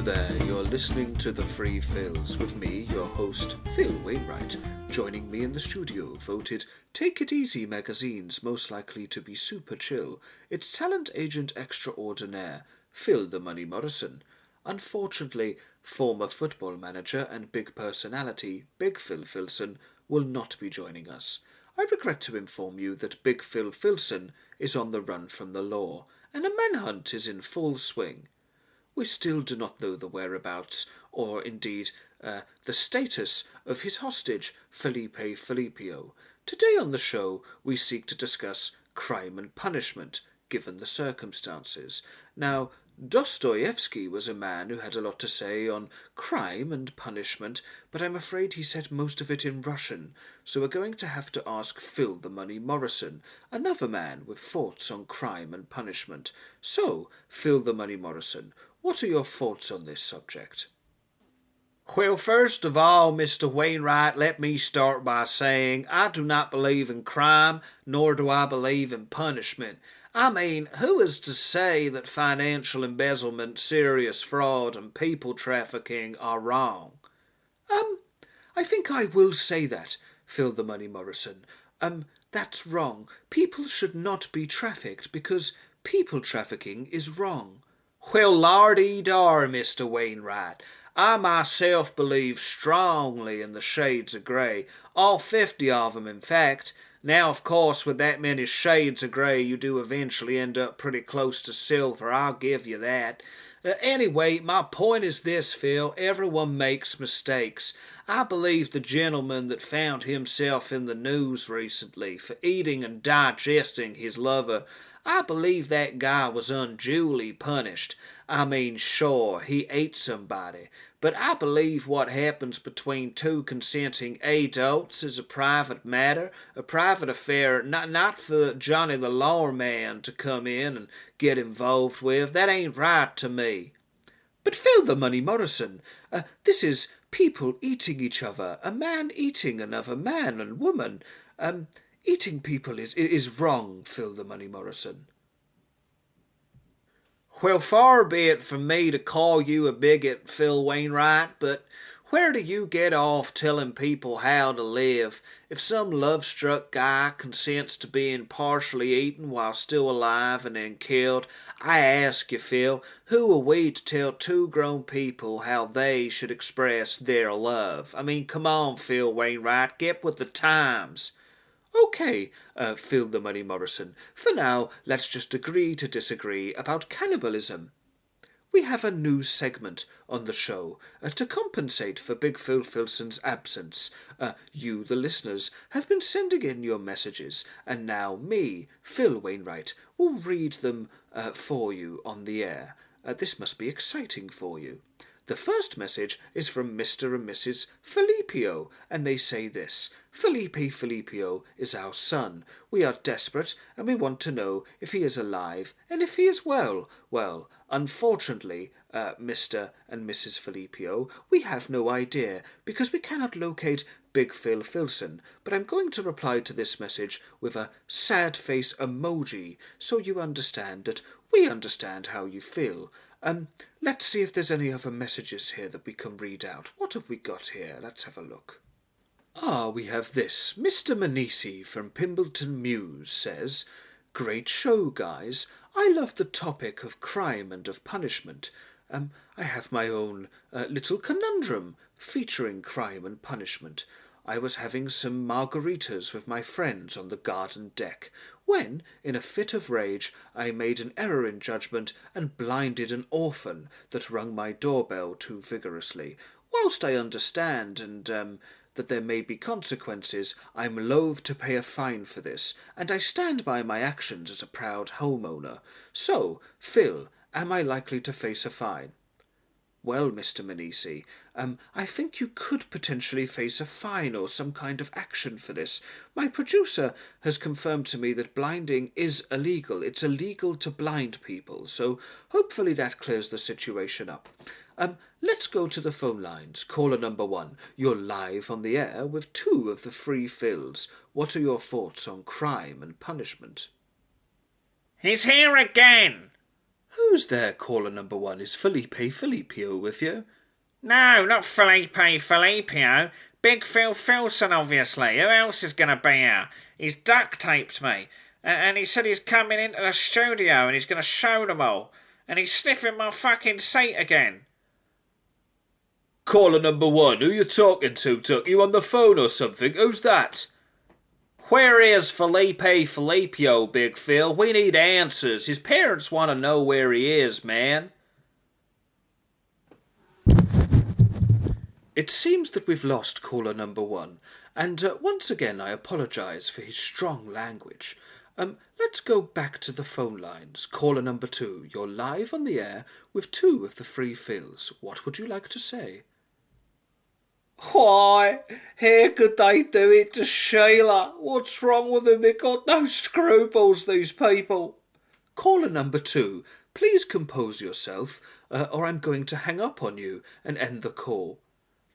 there, you're listening to TheThreePhils with me, your host, Phil Wainwright. Joining me in the studio, voted Take It Easy magazine's most likely to be super chill, it's talent agent extraordinaire, Phil the Money Morrison. Unfortunately, former football manager and big personality, Big Phil Philson, will not be joining us. I regret to inform you that Big Phil Philson is on the run from the law, and a manhunt is in full swing. We still do not know the whereabouts, or indeed the status of his hostage, Felipe Filippo. Today on the show, we seek to discuss crime and punishment, given the circumstances. Now, Dostoevsky was a man who had a lot to say on crime and punishment, but I'm afraid he said most of it in Russian, so we're going to have to ask Phil the Money Morrison, another man with thoughts on crime and punishment. So, Phil the Money Morrison, what are your thoughts on this subject? Well, first of all, Mr. Wainwright, let me start by saying I do not believe in crime, nor do I believe in punishment. I mean, who is to say that financial embezzlement, serious fraud, and people trafficking are wrong? I think I will say that, Phil the Money Morrison. That's wrong. People should not be trafficked because people trafficking is wrong. Well, lardy-dar, Mr. Wainwright. I myself believe strongly in the shades of grey, all 50 of them, in fact. Now, of course, with that many shades of grey, you do eventually end up pretty close to silver, I'll give you that. Anyway, my point is this, Phil. Everyone makes mistakes. I believe the gentleman that found himself in the news recently for eating and digesting his lover, I believe that guy was unduly punished. I mean, sure, he ate somebody, but I believe what happens between two consenting adults is a private matter, a private affair, not for Johnny the Lawman to come in and get involved with. That ain't right to me. But Phil the Money Morrison, this is people eating each other, a man eating another man and woman. Eating people is wrong, Phil the Money Morrison. Well, far be it from me to call you a bigot, Phil Wainwright, but where do you get off telling people how to live? If some love-struck guy consents to being partially eaten while still alive and then killed, I ask you, Phil, who are we to tell two grown people how they should express their love? I mean, come on, Phil Wainwright, get with the times. Okay, Phil the Money Morrison, for now let's just agree to disagree about cannibalism. We have a new segment on the show to compensate for Big Phil Philson's absence. You, the listeners, have been sending in your messages, and now me, Phil Wainwright, will read them for you on the air. This must be exciting for you. The first message is from Mr. and Mrs. Filippo, and they say this: Felipe Filippo is our son. We are desperate, and we want to know if he is alive and if he is well. Well, unfortunately, Mr. and Mrs. Filippo, we have no idea, because we cannot locate Big Phil Philson, but I'm going to reply to this message with a sad face emoji, so you understand that we understand how you feel. Let's see if there's any other messages here that we can read out. What have we got here? Let's have a look. We have this. Mr. Manisi from Pimbleton Mews says, Great show, guys. I love the topic of crime and of punishment. I have my own little conundrum featuring crime and punishment. I was having some margaritas with my friends on the garden deck, when, in a fit of rage, I made an error in judgment and blinded an orphan that rung my doorbell too vigorously. Whilst I understand that there may be consequences, I'm loath to pay a fine for this, and I stand by my actions as a proud homeowner. So, Phil, am I likely to face a fine? Well, Mr. Manisi, I think you could potentially face a fine or some kind of action for this. My producer has confirmed to me that blinding is illegal. It's illegal to blind people, so hopefully that clears the situation up. Let's go to the phone lines. Caller number 1, you're live on the air with 2 of the TheThreePhils. What are your thoughts on crime and punishment? He's here again. Who's there, caller number one? Is Filippo with you? No, not Filippo. Big Phil Philson, obviously. Who else is going to be here? He's duct taped me. And he said he's coming into the studio and he's going to show them all. And he's sniffing my fucking seat again. Caller number one, who you talking to, Tuck? You on the phone or something? Who's that? Where is Filippo, Big Phil? We need answers. His parents want to know where he is, man. It seems that we've lost caller number one, and once again I apologise for his strong language. Let's go back to the phone lines. Caller number two, you're live on the air with two of the TheThreePhils. What would you like to say? Why, how could they do it to Sheila? What's wrong with them? They've got no scruples, these people. Caller number two, please compose yourself, or I'm going to hang up on you and end the call.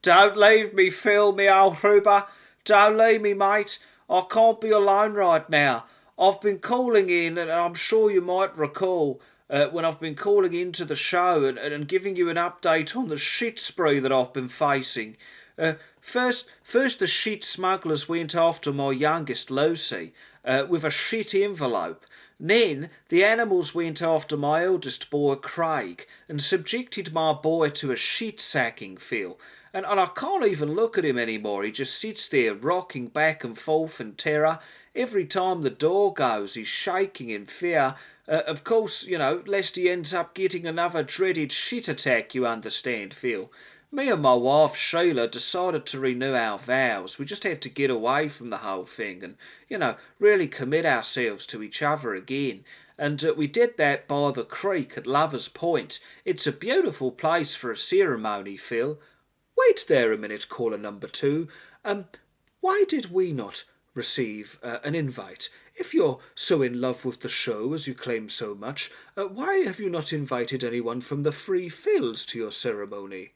Don't leave me, Phil, me old Ruber. Don't leave me, mate. I can't be alone right now. I've been calling in, and I'm sure you might recall, when I've been calling into the show and giving you an update on the shit spree that I've been facing. First the shit smugglers went after my youngest Lucy, with a shit envelope. Then the animals went after my eldest boy Craig and subjected my boy to a shit sacking, Phil. And I can't even look at him anymore. He just sits there rocking back and forth in terror. Every time the door goes, he's shaking in fear. Of course, you know, lest he ends up getting another dreaded shit attack, you understand, Phil. Me and my wife Sheila decided to renew our vows. We just had to get away from the whole thing and, you know, really commit ourselves to each other again. And we did that by the creek at Lover's Point. It's a beautiful place for a ceremony, Phil. Wait there a minute, caller number two. Why did we not receive an invite? If you're so in love with the show as you claim so much, why have you not invited anyone from the TheThreePhils to your ceremony?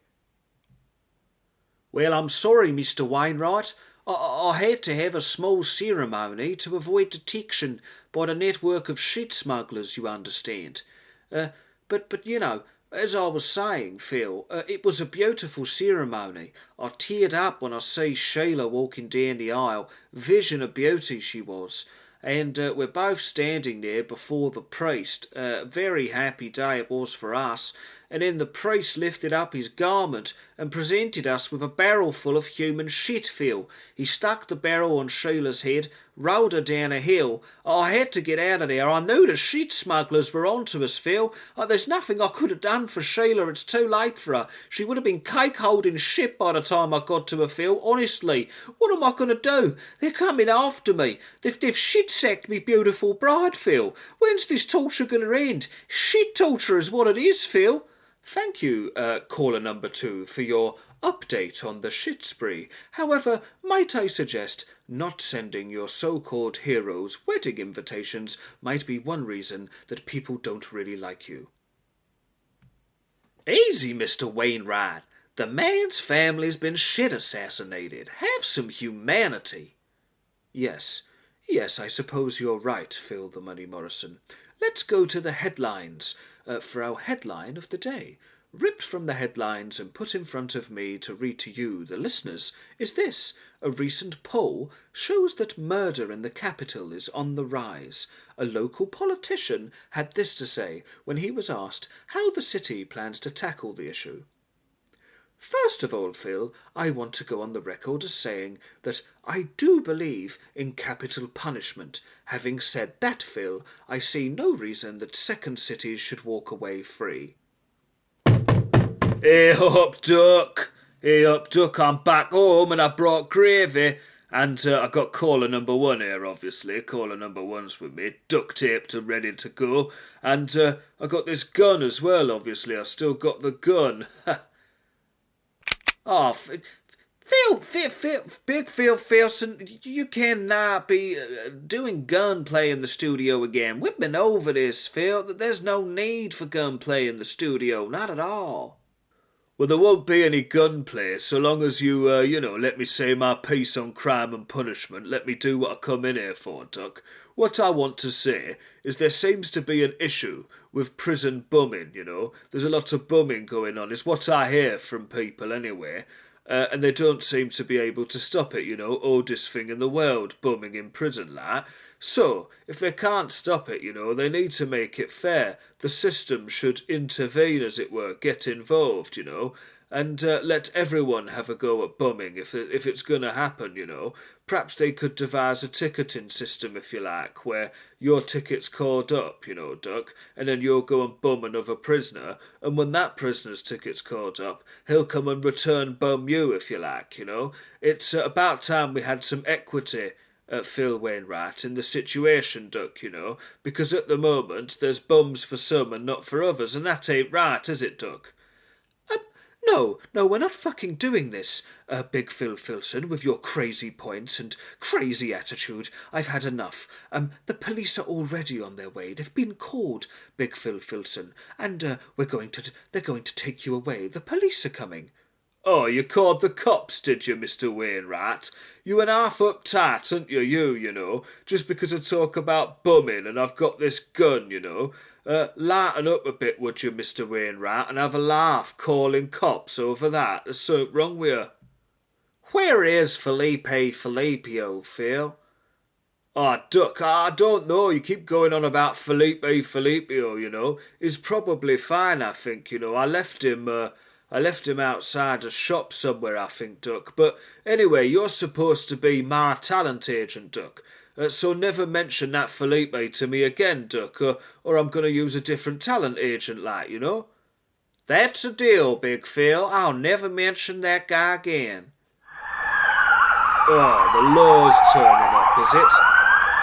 Well, I'm sorry, Mr. Wainwright. I had to have a small ceremony to avoid detection by the network of shit smugglers, you understand. But you know, as I was saying, Phil, it was a beautiful ceremony. I teared up when I see Sheila walking down the aisle. Vision of beauty she was. And we're both standing there before the priest. A very happy day it was for us. And then the priest lifted up his garment and presented us with a barrel full of human shit, Phil. He stuck the barrel on Sheila's head, rolled her down a hill. I had to get out of there. I knew the shit smugglers were onto us, Phil. There's nothing I could have done for Sheila. It's too late for her. She would have been cake-holding shit by the time I got to her, Phil. Honestly, what am I going to do? They're coming after me. They've shit-sacked me beautiful bride, Phil. When's this torture going to end? Shit torture is what it is, Phil. Thank you, caller number two, for your update on the shit spree. However, might I suggest not sending your so-called heroes wedding invitations might be one reason that people don't really like you. Easy, Mr. Wainwright. The man's family's been shit assassinated. Have some humanity. Yes, I suppose you're right, Phil the Money Morrison. Let's go to the headlines for our headline of the day. Ripped from the headlines and put in front of me to read to you, the listeners, is this. A recent poll shows that murder in the capital is on the rise. A local politician had this to say when he was asked how the city plans to tackle the issue. First of all, Phil, I want to go on the record as saying that I do believe in capital punishment. Having said that, Phil, I see no reason that second cities should walk away free. Hey up, Duck! I'm back home and I brought gravy. And I got caller number one here, obviously. Caller number one's with me, duct taped and ready to go. And I got this gun as well, obviously. I've still got the gun. Oh, Big Phil Philson, you cannot be doing gunplay in the studio again. We've been over this, Phil. There's no need for gunplay in the studio, not at all. Well, there won't be any gunplay so long as you, let me say my piece on crime and punishment. Let me do what I come in here for, Duck. What I want to say is there seems to be an issue with prison bumming, There's a lot of bumming going on. It's what I hear from people anyway. And they don't seem to be able to stop it, oldest thing in the world, bumming in prison, like. So, if they can't stop it, they need to make it fair. The system should intervene, as it were, get involved, and let everyone have a go at bumming if it's going to happen. Perhaps they could devise a ticketing system, if you like, where your ticket's called up, Duck, and then you'll go and bum another prisoner, and when that prisoner's ticket's called up, he'll come and return bum you, if you like, It's about time we had some equity, Phil Wainwright, in the situation, Duck, because at the moment there's bums for some and not for others, and that ain't right, is it, Duck? No, we're not fucking doing this, Big Phil Philson, with your crazy points and crazy attitude. I've had enough. The police are already on their way. They've been called, Big Phil Philson, and they're going to take you away. The police are coming. Oh, you called the cops, did you, Mr. Wainwright? You an half uptight, aren't you, just because I talk about bumming and I've got this gun, lighten up a bit, would you, Mr. Wainwright, and have a laugh calling cops over that. There's something wrong with you. Where is Filippo, Phil? Ah, Duck, I don't know. You keep going on about Filippo, He's probably fine, I think, I left him outside a shop somewhere, I think, Duck. But anyway, you're supposed to be my talent agent, Duck. So never mention that Felipe to me again, Duck, or I'm going to use a different talent agent, like, That's a deal, Big Phil. I'll never mention that guy again. Oh, the law's turning up, is it?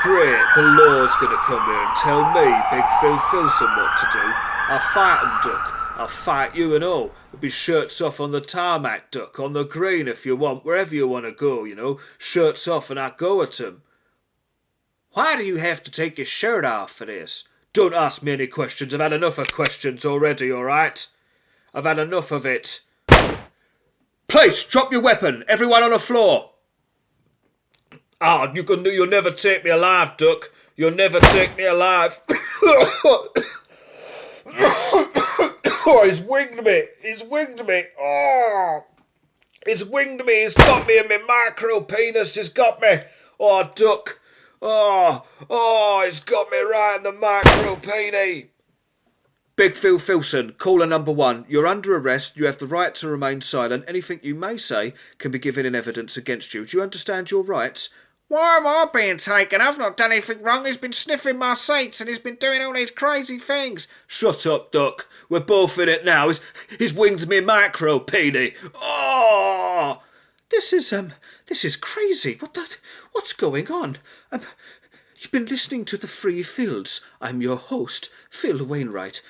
Great, the law's going to come here and tell me, Big Phil Philson, what to do. I'll fight 'em, Duck. I'll fight you and all. There'll be shirts off on the tarmac, Duck, on the green if you want, wherever you want to go, Shirts off and I'll go at 'em. Why do you have to take your shirt off for this? Don't ask me any questions. I've had enough of questions already, all right? I've had enough of it. Place, drop your weapon. Everyone on the floor. Ah, you'll never take me alive, Duck. You'll never take me alive. Oh, he's winged me. He's winged me. Oh, he's winged me. He's got me in my micro penis. He's got me. Oh, Duck. Oh, he's got me right in the micro peenie. Big Phil Philson, caller number 1. You're under arrest. You have the right to remain silent. Anything you may say can be given in evidence against you. Do you understand your rights? Why am I being taken? I've not done anything wrong. He's been sniffing my seats and he's been doing all these crazy things. Shut up, Duck. We're both in it now. He's winged me micro peenie. Oh! This is crazy. What's going on? You've been listening to TheThreePhils. I'm your host, Phil Wainwright.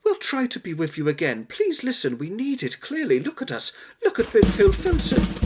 We'll try to be with you again. Please listen. We need it. Clearly, look at us. Look at Big Phil Philson.